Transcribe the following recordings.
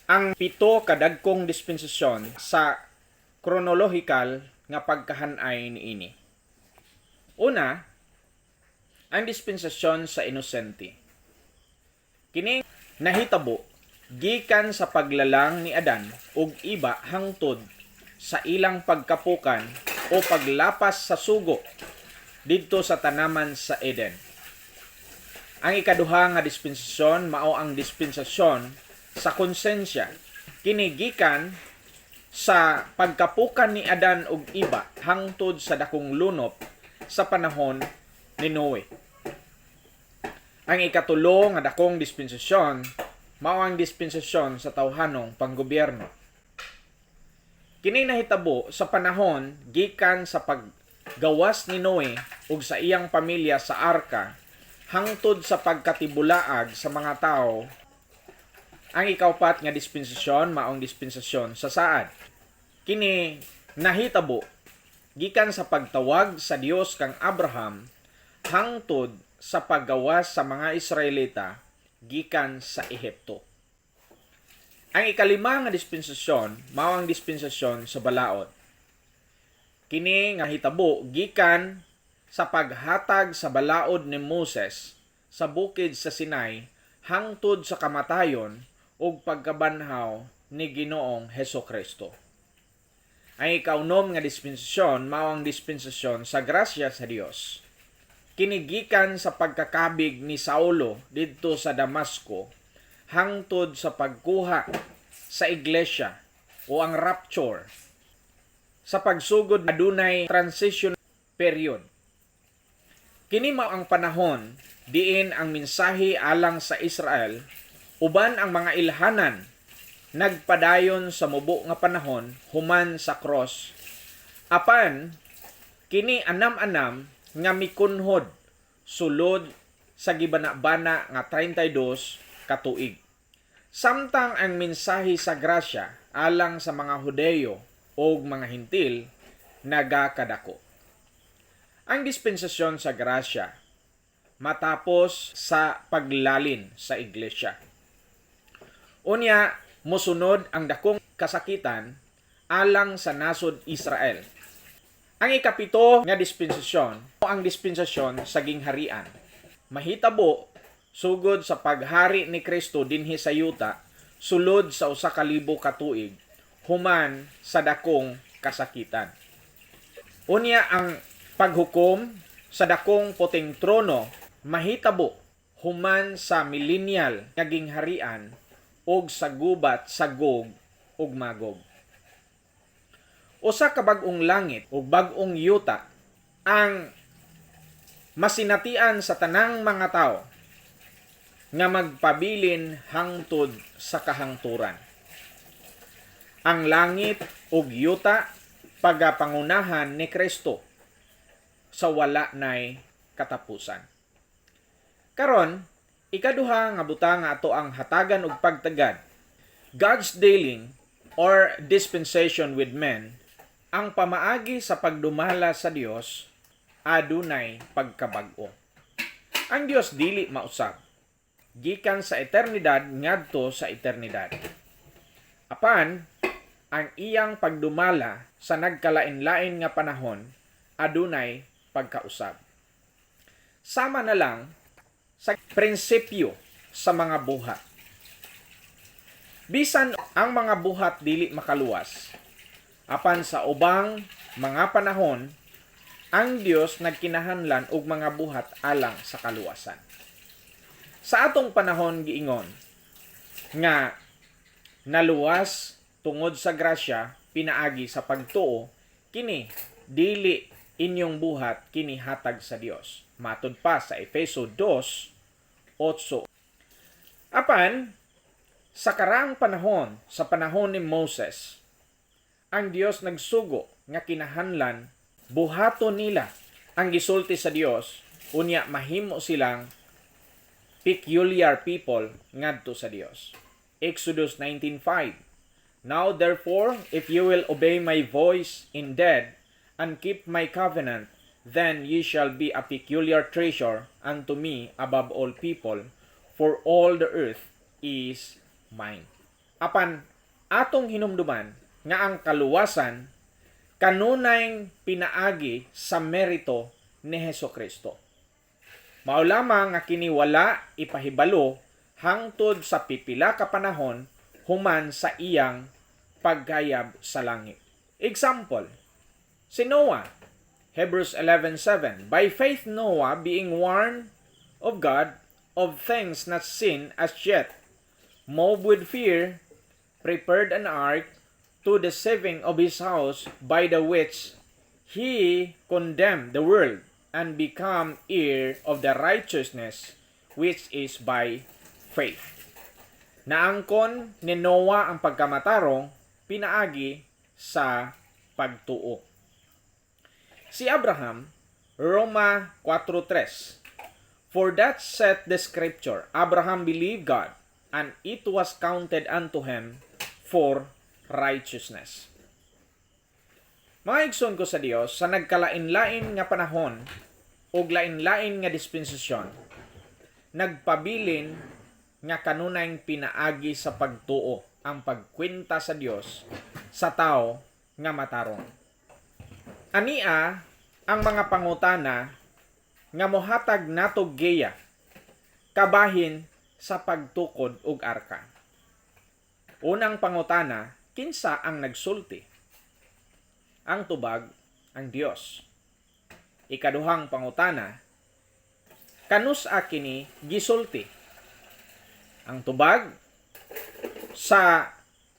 ang pito kadagkong dispensasyon sa chronological nga pagkahanay niini. Una, ang dispensasyon sa inosente. Kini nahitabo gikan sa paglalang ni Adan ug iba hangtod sa ilang pagkapukan o paglapas sa sugo didto sa tanaman sa Eden. Ang ikaduha nga dispensasyon mao ang dispensasyon sa konsensya. Kini gikan sa pagkapukan ni Adan ug iba hangtod sa dakong lunop sa panahon ni Noe. Ang ikatulo nga dakong dispensasyon mao ang dispensasyon sa tawhanong panggobyerno. Kini nahitabo sa panahon gikan sa paggawas ni Noe ug sa iyang pamilya sa arka hangtod sa pagkatibulaag sa mga tao. Ang ikaupat nga dispensasyon maong dispensasyon sa saad. Kini nahitabo gikan sa pagtawag sa Dios kang Abraham hangtod sa paggawas sa mga Israelita gikan sa Ehipto. Ang ikalima nga dispensasyon mao ang dispensasyon sa balaod. Kini nga hitabo gikan sa paghatag sa balaod ni Moses sa bukid sa Sinai hangtod sa kamatayon ug pagkabanhaw ni Ginoong Hesukristo. Ang ikaunom nga dispensasyon mao ang dispensasyon sa grasya sa Dios. Kinigikan sa pagkakabig ni Saulo didto sa Damasco hangtod sa pagkuha sa iglesia o ang rapture. Sa pagsugod adunay transition period. Kini mao ang panahon diin ang mensahe alang sa Israel uban ang mga ilhanan nagpadayon sa mubo nga panahon human sa cross. Apan kini anam-anam nga mikunhod sulod sa gibanabana nga 32 ka tuig. Samtang ang mensahe sa grasya alang sa mga Hudeyo o mga Hintil nagakadako. Ang dispensasyon sa grasya matapos sa paglalin sa iglesia. Unya, musunod ang dakong kasakitan alang sa nasod Israel. Ang ikapito nga dispensasyon o ang dispensasyon sa gingharian. Mahitabo sugod sa paghari ni Kristo dinhi sa yuta sulod sa 1,000 ka tuig human sa dakong kasakitan. Unya ang paghukom sa dakong puting trono mahitabo human sa millennial nga gingharian og sa gubat sa Gog ug Magog. Usa ka bag-ong langit ug bag-ong yuta ang masinatian sa tanang mga tao nga magpabilin hangtod sa kahangturan. Ang langit ug yuta pagapangunahan ni Kristo sa wala nay katapusan. Karon, ikaduha nga butang nga ato ang hatagan ug pagtagad. God's dealing or dispensation with men, ang pamaagi sa pagdumala sa Dios adunay pagkabag-o. Ang Dios dili mausab gikan sa eternidad ngadto sa eternidad. Apan ang iyang pagdumala sa nagkalain-lain nga panahon adunay pagkausab. Sama na lang sa prinsipyo sa mga buhat. Bisan ang mga buhat dili makaluwas, apan sa ubang mga panahon, ang Dios nagkinahanglan og mga buhat alang sa kaluwasan. Sa atong panahon giingon nga naluwas tungod sa grasya pinaagi sa pagtuo, kini dili inyong buhat kini hatag sa Dios. Matud pa sa Efeso 2:8. Apan sa karaang panahon, sa panahon ni Moses, ang Dios nagsugo nga kinahanglan buhaton nila ang gisulti sa Dios unya mahimo silang peculiar people ngadto sa Dios. Exodus 19:5. Now therefore, if you will obey my voice indeed and keep my covenant, then ye shall be a peculiar treasure unto me above all people, for all the earth is mine. Apan atong hinumduman nga ang kaluwasan kanunay pinaagi sa merito ni Hesukristo. Mao lamang nga kini wala ipahibalo hangtod sa pipila ka panahon human sa iyang pagkayab sa langit. Example, si Noah, Hebrews 11:7. By faith Noah, being warned of God of things not seen as yet, moved with fear, prepared an ark to the saving of his house, by the which he condemned the world and become heir of the righteousness which is by faith. Naangkon ni Noah ang pagkamatarong pinaagi sa pagtuo. Si Abraham, Roma 4:3. For that saith the scripture, Abraham believed God, and it was counted unto him for righteousness. Mga igsoon ko sa Dios, sa nagkalain-lain nga panahon ug lain-lain nga dispensasyon, nagpabilin nga kanunayng pinaagi sa pagtuo ang pagkwenta sa Dios sa tao nga matarong. Ania ang mga pangutana nga mohatag nato giya kabahin sa pagtukod og arka. Unang pangutana, kinsa ang nagsulti? Ang tubag, ang Dios. Ikaduhang pangutana, kanus-a kini gisulti? Ang tubag sa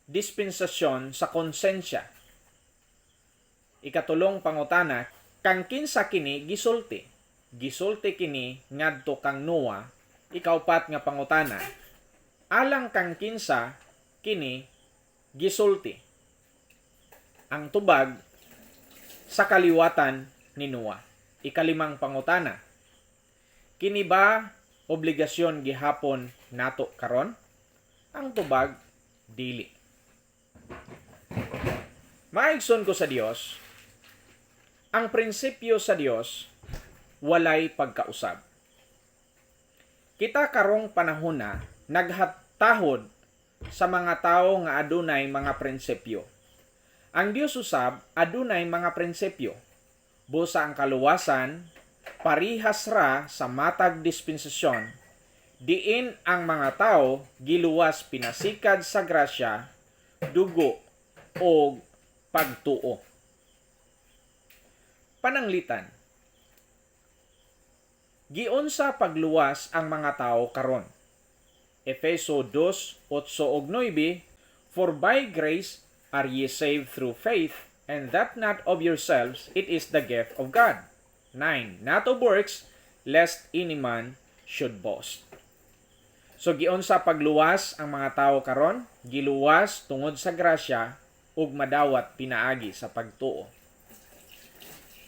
dispensasyon sa konsensya. Ikatulong pangutana, kang kinsa kini gisulti? Gisulti kini ngadto kang Noah. Ikaupat nga pangutana, alang kang kinsa kini gisulti? Ang tubag sa kaliwatan ni Noah. Ikalimang pangutana, kini ba obligasyon gihapon nato karon? Ang tubag, dili. Maigsoon ko sa Dios, ang prinsipyo sa Dios walay pagkausab. Kita karong panahon na naghatahod sa mga tawo nga adunay mga prinsipyo. Ang Dios usab adunay mga prinsipyo. Busa ang kaluwasan, parihas ra sa matag dispensasyon, diin ang mga tao giluwas pinasikad sa grasya, dugo, o pagtuo. Pananglitan. Giunsa pagluwas ang mga tao karon. Efeso 2:8-9, For by grace are ye saved through faith, and that not of yourselves, it is the gift of God. 9. Not of works, lest any man should boast. So giunsa pagluwas ang mga tao karon? Giluwas tungod sa grasya ug madawat pinaagi sa pagtuo.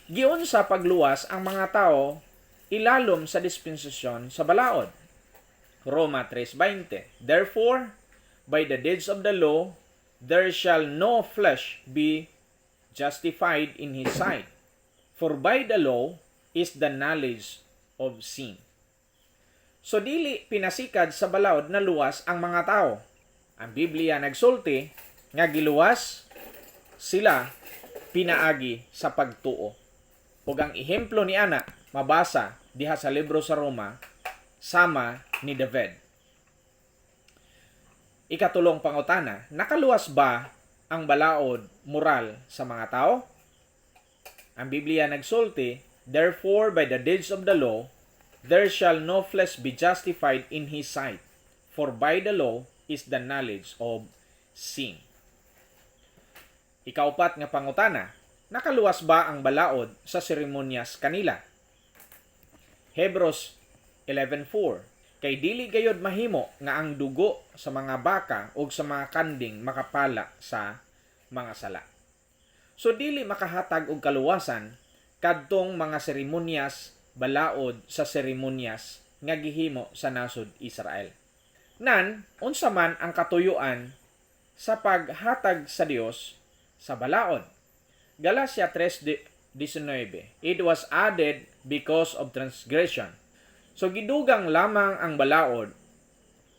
Giunsa pagluwas ang mga tao ilalom sa dispensasyon sa balaod. Roma 3:20. Therefore, by the deeds of the law, there shall no flesh be justified in his sight. For by the law is the knowledge of sin. So dili pinasikad sa balaod na luwas ang mga tao. Ang Biblia nagsulti nga giluwas sila pinaagi sa pagtuo. Ug ang ehemplo ni ana mabasa diha sa libro sa Roma sama ni David. Ikatulong pangutana, nakaluwas ba ang balaod moral sa mga tao? Ang Biblia nagsulti, therefore by the deeds of the law, there shall no flesh be justified in his sight, for by the law is the knowledge of sin. Ikaupat nga pangutana, nakaluwas ba ang balaod sa seremonyas kanila? Hebrews 11:4. Kay dili gayod mahimo nga ang dugo sa mga baka o sa mga kanding makapala sa mga sala. So dili makahatag og kaluwasan kadtong mga seremonyas balaod sa seremonyas nga gihimo sa nasod Israel. Nan, unsa man ang katuyuan sa paghatag sa Dios sa balaod? Galatia 3:19. It was added because of transgression. So gidugang lamang ang balaod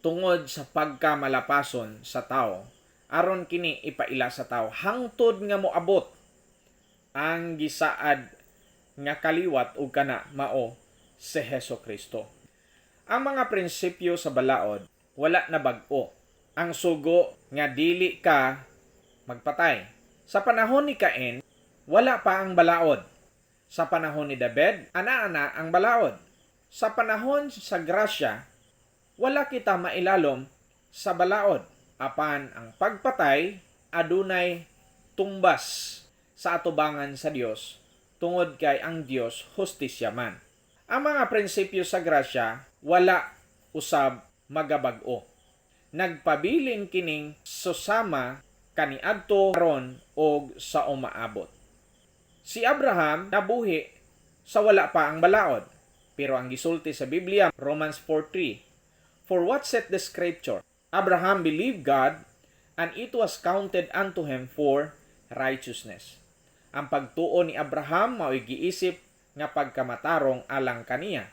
tungod sa pagkamalapason sa tao aron kini ipaila sa tao hangtod nga moabot ang gisaad nga kaliwat ug kana mao si Hesukristo. Ang mga prinsipyo sa balaod wala na bag-o. Ang sugo nga dili ka magpatay. Sa panahon ni Cain, wala pa ang balaod. Sa panahon ni David, ana-ana ang balaod. Sa panahon sa grasya, wala kita mailalom sa balaod. Apan ang pagpatay adunay tumbas sa atubangan sa Dios tungod kay ang Dios hustisya man. Ang mga prinsipyo sa grasya wala usab magabag-o. Nagpabilin kining susama kaniadto karon og sa umaabot. Si Abraham nabuhi sa wala pa ang balaod. Pero ang gisulti sa Biblia, Romans 4:3, "For what saith the scripture? Abraham believed God, and it was counted unto him for righteousness." Ang pagtuo ni Abraham mao'y giisip nga pagkamatarong alang kaniya.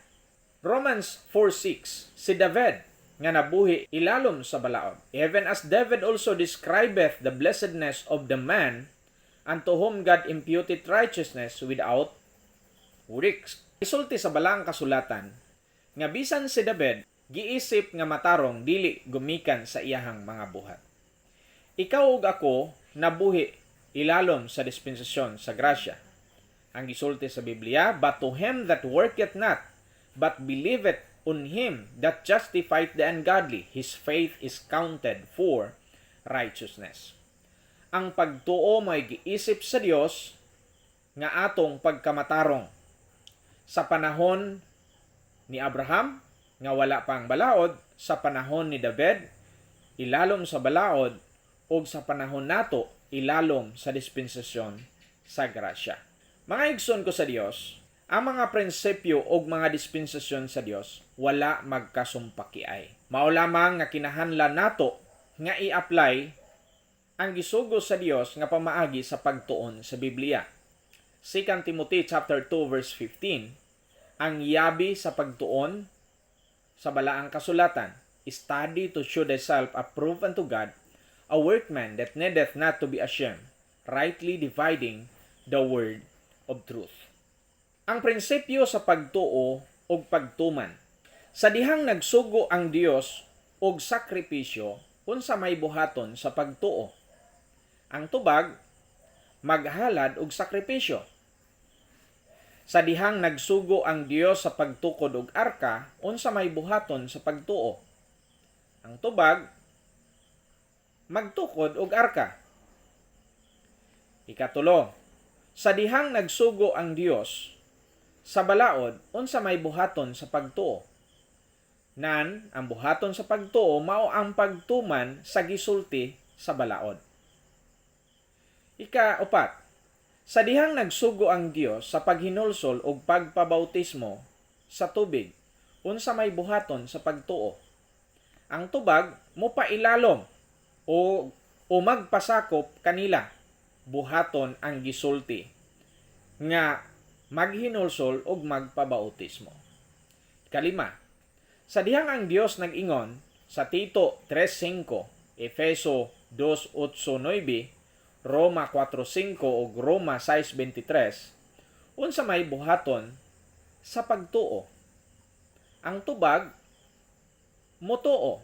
Romans 4:6, si David nga nabuhi ilalom sa balaod. Even as David also describeth the blessedness of the man unto whom God imputed righteousness without works. Isulti sa balang kasulatan nga bisan si David giisip nga matarong dili gumikan sa iyahang mga buhat. Ikaw ug ako nabuhi ilalom sa dispensasyon sa grasya. Ang gisulti sa Biblia, "But to him that worketh not, but believeth on him that justifieth the ungodly, his faith is counted for righteousness." Ang pagtuo may giisip sa Dios nga atong pagkamatarong. Sa panahon ni Abraham, nga wala pang balaod, sa panahon ni David, ilalom sa balaod, o sa panahon nato, ilalom sa dispensasyon sa grasya. Mga igsoon ko sa Dios, ang mga prinsipyo o mga dispensasyon sa Dios wala magkasumpakiay. Mao lamang nga kinahanglan nato nga i-apply ang gisugo sa Dios nga pamaagi sa pagtuon sa Biblia. 2 Timothy chapter 2 verse 15, ang yabi sa pagtuon sa balaang kasulatan, "Study to show thyself approved unto God, a workman that needeth not to be ashamed, rightly dividing the word of truth." Ang prinsipyo sa pagtuo o pagtuman. Sa dihang nagsugo ang Dios og sakripisyo unsa may buhaton sa pagtuo. Ang tubag maghalad og sakripisyo. Sa dihang nagsugo ang Dios sa pagtukod og arka, unsa may buhaton sa pagtuo. Ang tubag magtukod og arka. Ikatulo, sa dihang nagsugo ang Dios sa balaod, unsa may buhaton sa pagtuo. Nan, ang buhaton sa pagtuo mao ang pagtuman sa gisulti sa balaod. Ika-upat, sa dihang nagsugo ang Dios sa paghinulsol og pagpabautismo sa tubig, unsa may buhaton sa pagtuo. Ang tubag mopailalom o magpasakop kanila, buhaton ang gisulti nga maghinulsol og magpabautismo. Kalima, sa dihang ang Dios nag-ingon sa Tito 3:5, Efeso 2:8-9, Roma 4:5 ug Roma 6:23, unsa may buhaton sa pagtuo. Ang tubag motuo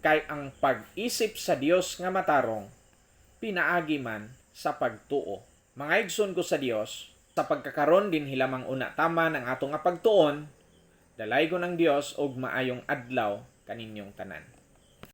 kay ang pag-isip sa Dios nga matarong pinaagi man sa pagtuo. Mga igsoon ko sa Dios, sa pagkakaron din hilamang una tama ng atong nga pagtuon, dalaygon ang Dios og maayong adlaw kaninyong tanan.